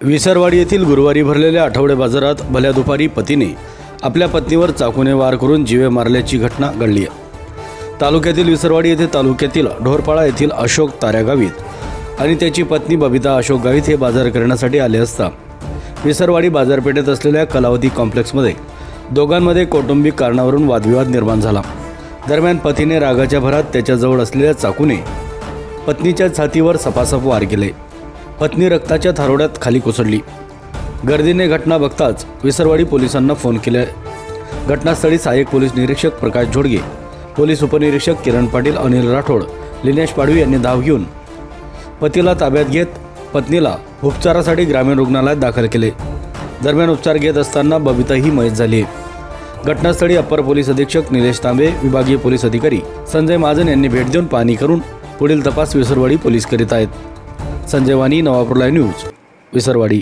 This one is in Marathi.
विसरवाडी येथील गुरुवारी भरलेल्या आठवडे बाजारात भल्या दुपारी पतीने आपल्या पत्नीवर चाकूने वार करून जीवे मारल्याची घटना घडली आहे। तालुक्यातील विसरवाडी येथे तालुक्यातील ढोरपाळा येथील अशोक ताऱ्या गावित आणि त्याची पत्नी बबिता अशोक गावित हे बाजार करण्यासाठी आले असता विसरवाडी बाजारपेठेत असलेल्या कलावती कॉम्प्लेक्समध्ये दोघांमध्ये कौटुंबिक कारणावरून वादविवाद निर्माण झाला। दरम्यान पतीने रागाच्या भरात त्याच्याजवळ असलेल्या चाकूने पत्नीच्या छातीवर सपासप वार केले। पत्नी रक्ताच्या थारोड्यात खाली कोसळली। गर्दीने घटना बघताच विसरवाडी पोलिसांना फोन केले। घटनास्थळी सहाय्यक पोलीस निरीक्षक प्रकाश झोडगे, पोलीस उपनिरीक्षक किरण पाटील, अनिल राठोड, लिनेश पाडवी यांनी धाव घेऊन पतीला ताब्यात घेत पत्नीला उपचारासाठी ग्रामीण रुग्णालयात दाखल केले। दरम्यान उपचार घेत असताना बबिता ही मयत झाली आहे। घटनास्थळी अप्पर पोलीस अधीक्षक निलेश तांबे, विभागीय पोलीस अधिकारी संजय महाजन यांनी भेट देऊन पाहणी करून पुढील तपास विसरवाडी पोलीस करीत आहेत। संजय वाणी, नवापूर लाईव्ह न्यूज, विसरवाडी।